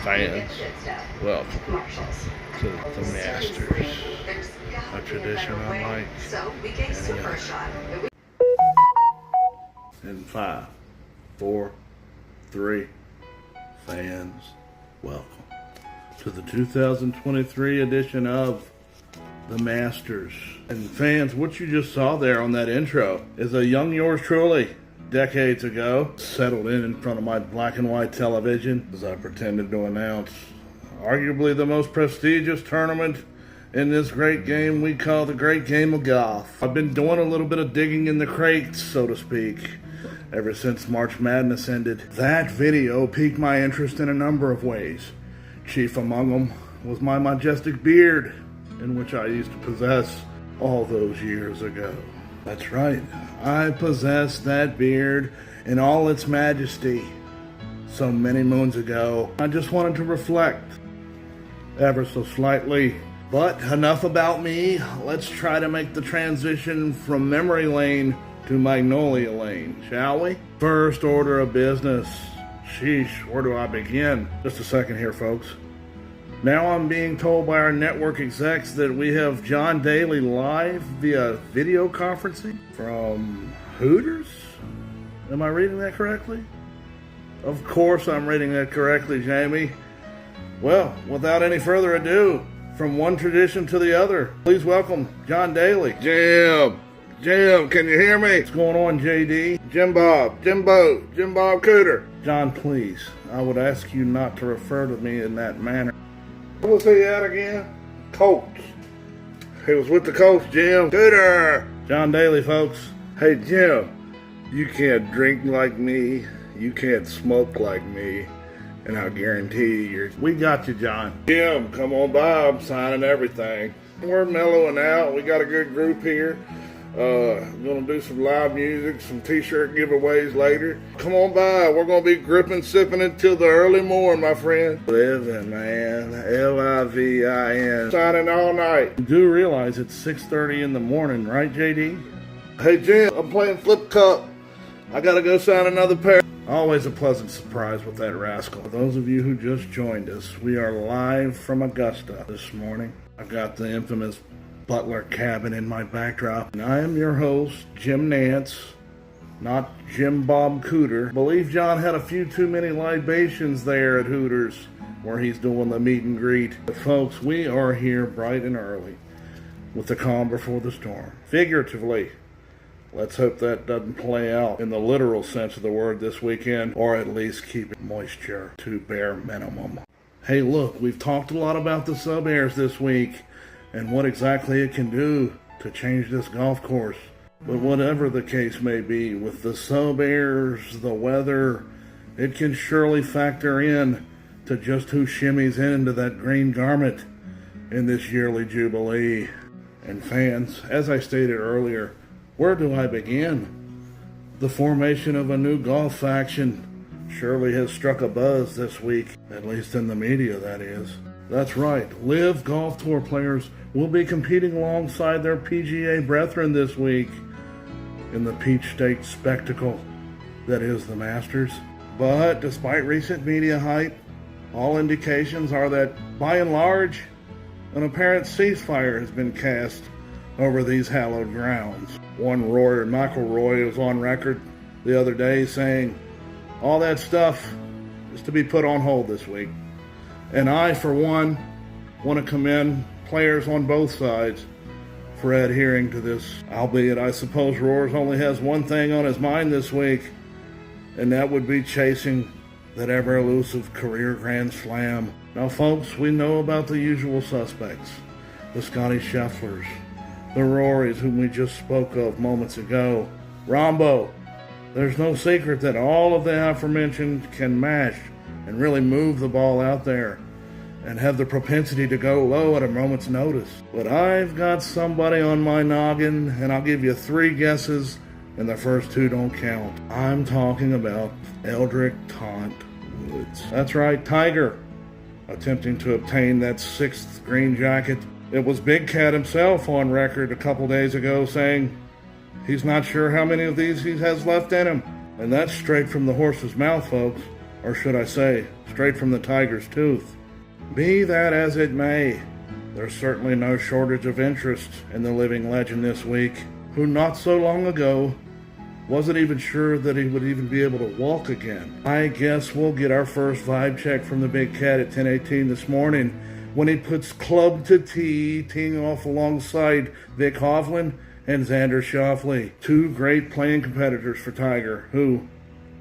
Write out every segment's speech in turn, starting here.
Fans, welcome to the Masters, a tradition unlike any other. In 5, 4, 3, fans, welcome to the 2023 edition of the Masters. And fans, what you just saw there on that intro is a young yours truly, decades ago, settled in front of my black and white television as I pretended to announce arguably the most prestigious tournament in this great game we call the great game of golf. I've been doing a little bit of digging in the crates, so to speak, ever since March Madness ended. That video piqued my interest in a number of ways. Chief among them was my majestic beard, in which I used to possess all those years ago. That's right, I possessed that beard in all its majesty so many moons ago. I just wanted to reflect ever so slightly. But enough about me. Let's try to make the transition from memory lane to Magnolia Lane, shall we? First order of business. Sheesh, where do I begin? Just a second here, folks. Now I'm being told by our network execs that we have John Daly live via video conferencing from Hooters? Am I reading that correctly? Of course I'm reading that correctly, Jamie. Well, without any further ado, from one tradition to the other, please welcome John Daly. Jim, can you hear me? What's going on, JD? Jim Bob Cooter. John, please, I would ask you not to refer to me in that manner. What was he at again? Colts. He was with the Colts, Jim. Cooter. John Daly, folks. Hey, Jim, you can't drink like me. You can't smoke like me. And I guarantee you, we got you, John. Jim, come on by. I'm signing everything. We're mellowing out. We got a good group here. Gonna do some live music, some t-shirt giveaways later. Come on by. We're gonna be gripping, sipping until the early morning, my friend. Living, man. Livin. Signing all night. You do realize it's 6:30 in the morning, right, JD? Hey, Jim, I'm playing Flip Cup. I gotta go sign another pair. Always a pleasant surprise with that rascal. For those of you who just joined us, we are live from Augusta this morning. I've got the infamous Butler cabin in my backdrop. And I am your host, Jim Nantz, not Jim Bob Cooter. I believe John had a few too many libations there at Hooters where he's doing the meet and greet. But folks, we are here bright and early with the calm before the storm. Figuratively. Let's hope that doesn't play out in the literal sense of the word this weekend, or at least keep moisture to bare minimum. Hey, look, we've talked a lot about the sub-airs this week and what exactly it can do to change this golf course. But whatever the case may be, with the sub-airs, the weather, it can surely factor in to just who shimmies into that green garment in this yearly jubilee. And fans, as I stated earlier, where do I begin? The formation of a new golf faction surely has struck a buzz this week, at least in the media, that is. That's right, Live Golf Tour players will be competing alongside their PGA brethren this week in the Peach State spectacle that is the Masters. But despite recent media hype, all indications are that, by and large, an apparent ceasefire has been cast over these hallowed grounds. One Rory McIlroy was on record the other day saying all that stuff is to be put on hold this week. And I, for one, want to commend players on both sides for adhering to this, albeit I suppose Roars only has one thing on his mind this week, and that would be chasing that ever-elusive career Grand Slam. Now, folks, we know about the usual suspects, the Scotty Schefflers, the Rorys, whom we just spoke of moments ago. Rombo. There's no secret that all of the aforementioned can mash and really move the ball out there and have the propensity to go low at a moment's notice. But I've got somebody on my noggin, and I'll give you 3 guesses, and the first 2 don't count. I'm talking about Eldrick Taunt Woods. That's right, Tiger, attempting to obtain that 6th green jacket. It was Big Cat himself on record a couple days ago saying he's not sure how many of these he has left in him. And that's straight from the horse's mouth, folks. or should I say, straight from the tiger's tooth. Be that as it may, there's certainly no shortage of interest in the living legend this week, who not so long ago wasn't even sure that he would even be able to walk again. I guess we'll get our first vibe check from the big cat at 10:18 this morning when he puts club to tee, teeing off alongside Vic Hovland and Xander Schauffele, two great playing competitors for Tiger, who,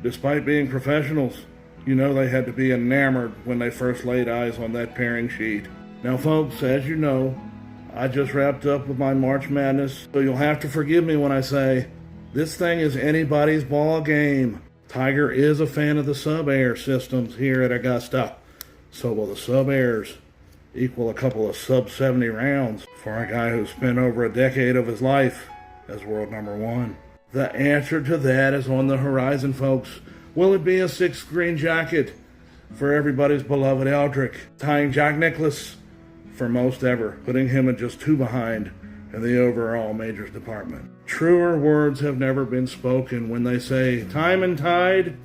despite being professionals, you know they had to be enamored when they first laid eyes on that pairing sheet. Now folks, as you know, I just wrapped up with my March Madness, so you'll have to forgive me when I say this thing is anybody's ball game. Tiger is a fan of the sub-air systems here at Augusta, so will the sub-airs equal a couple of sub-70 rounds for a guy who spent over a decade of his life as world number one? The answer to that is on the horizon, folks. Will it be a 6th green jacket for everybody's beloved Eldrick, tying Jack Nicklaus for most ever, putting him at just 2 behind in the overall majors department? Truer words have never been spoken when they say, time and tide,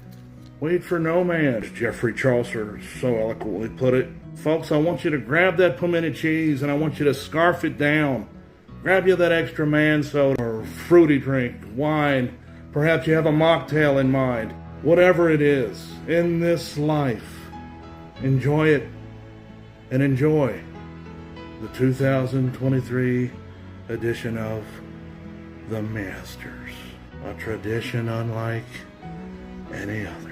wait for no man, as Jeffrey Chaucer so eloquently put it. Folks, I want you to grab that pimento cheese and I want you to scarf it down. Grab you that extra man soda or fruity drink, wine. Perhaps you have a mocktail in mind. Whatever it is in this life, enjoy it and enjoy the 2023 edition of The Masters, a tradition unlike any other.